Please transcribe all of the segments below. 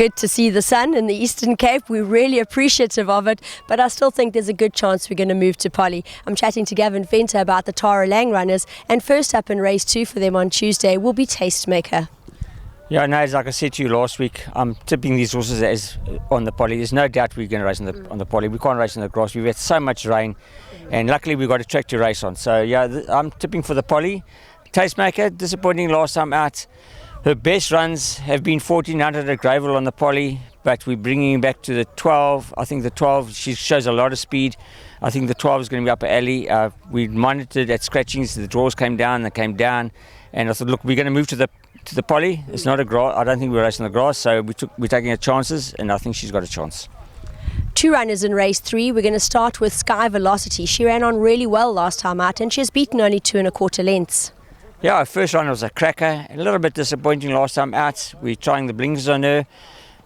good to see the sun in the Eastern Cape. We're really appreciative of it, but I still think there's a good chance we're going to move to Polly. I'm chatting to Gavin Venter about the Tara LAING runners, and first up in race 2 for them on Tuesday will be Tastemaker. Yeah, no, like I said to you last week, I'm tipping these horses as on the Polly. There's no doubt we're going to race on the Polly. We can't race on the grass. We've had so much rain, and luckily we've got a track to race on. So yeah, I'm tipping for the Polly. Tastemaker, disappointing last time out. Her best runs have been 1400 at Gravel on the Polly, but we're bringing her back to the 12. I think the 12, she shows a lot of speed. I think the 12 is going to be up her alley. We monitored at scratchings, the draws came down, and I thought, look, we're going to move to the Polly. It's not a grass. I don't think we're racing the grass, so we're taking her chances, and I think she's got a chance. 2 runners in race 3. We're going to start with Sky Velocity. She ran on really well last time out, and she has beaten only 2 1/4 lengths. Yeah, her first run was a cracker. A little bit disappointing last time out. We're trying the blinkers on her,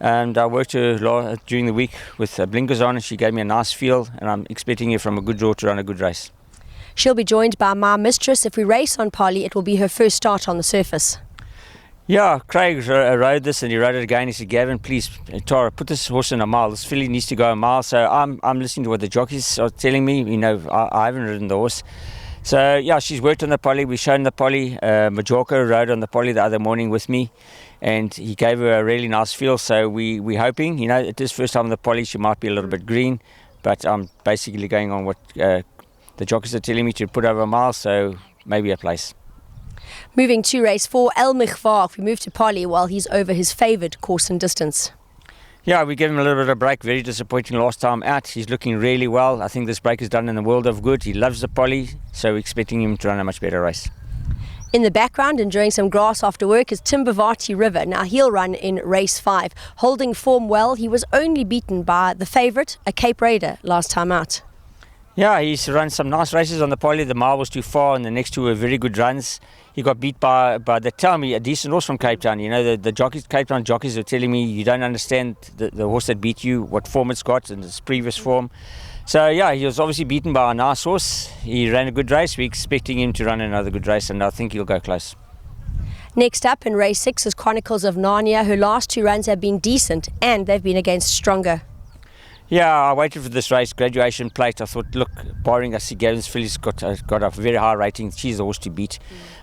and I worked her during the week with blinkers on, and she gave me a nice feel, and I'm expecting her from a good draw to run a good race. She'll be joined by My Mistress. If we race on Polly, it will be her first start on the surface. Yeah, Craig rode this and he rode it again. He said, Gavin, please, Tara, put this horse in a mile. This filly needs to go a mile. So I'm listening to what the jockeys are telling me. You know, I haven't ridden the horse. So yeah, she's worked on the Polly. We've shown the Polly. Majorca rode on the Polly the other morning with me, and he gave her a really nice feel. So we're hoping, you know, it is first time on the Polly. She might be a little bit green, but I'm basically going on what the jockeys are telling me to put over a mile. So maybe a place. Moving to race 4, El Michvar. We move to Polly while he's over his favoured course and distance. Yeah, we gave him a little bit of a break. Very disappointing last time out. He's looking really well. I think this break is done in the world of good. He loves the Polly, so we're expecting him to run a much better race. In the background, enjoying some grass after work, is Timbavati River. Now he'll run in race 5. Holding form well, he was only beaten by the favourite, a Cape Raider, last time out. Yeah, he's run some nice races on the Polly. The mile was too far, and the next 2 were very good runs. He got beat by they tell me, a decent horse from Cape Town. You know, the jockeys, Cape Town jockeys are telling me you don't understand the horse that beat you, what form it's got in its previous form. So yeah, he was obviously beaten by a nice horse. He ran a good race. We're expecting him to run another good race, and I think he'll go close. Next up in race 6 is Chronicles of Narnia. Her last 2 runs have been decent, and they've been against stronger. Yeah, I waited for this race, Graduation Plate. I thought, look, barring I see Gavin's filly's got a very high rating. She's the horse to beat.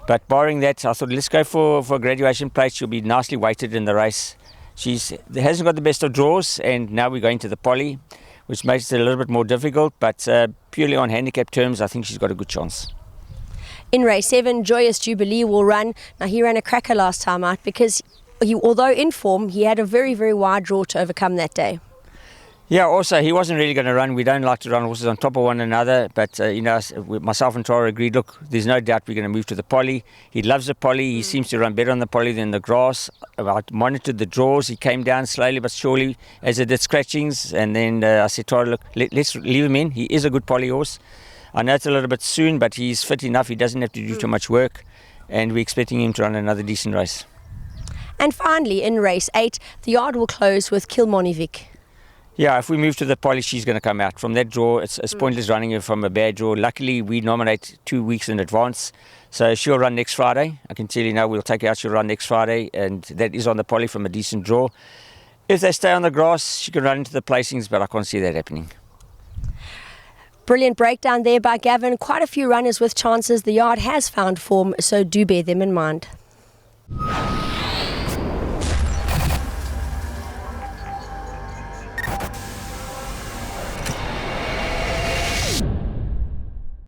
But barring that, I thought, let's go for Graduation Plate. She'll be nicely weighted in the race. She hasn't got the best of draws, and now we're going to the Polly, which makes it a little bit more difficult. But purely on handicap terms, I think she's got a good chance. In race 7, Joyous Jubilee will run. Now he ran a cracker last time out because although in form, he had a very, very wide draw to overcome that day. Yeah, also, he wasn't really going to run. We don't like to run horses on top of one another. But, you know, myself and Tara agreed, look, there's no doubt we're going to move to the Polly. He loves the Polly. He seems to run better on the Polly than the grass. I monitored the draws. He came down slowly but surely as it did scratchings. And then I said, Tara, look, let's leave him in. He is a good Polly horse. I know it's a little bit soon, but he's fit enough. He doesn't have to do too much work. And we're expecting him to run another decent race. And finally, in race 8, the yard will close with Kilmonivik. Yeah, if we move to the Polly, she's going to come out. From that draw, it's pointless running her from a bad draw. Luckily, we nominate 2 weeks in advance. So she'll run next Friday. I can tell you now, we'll take her out. She'll run next Friday. And that is on the Polly from a decent draw. If they stay on the grass, she can run into the placings, but I can't see that happening. Brilliant breakdown there by Gavin. Quite a few runners with chances. The yard has found form, so do bear them in mind.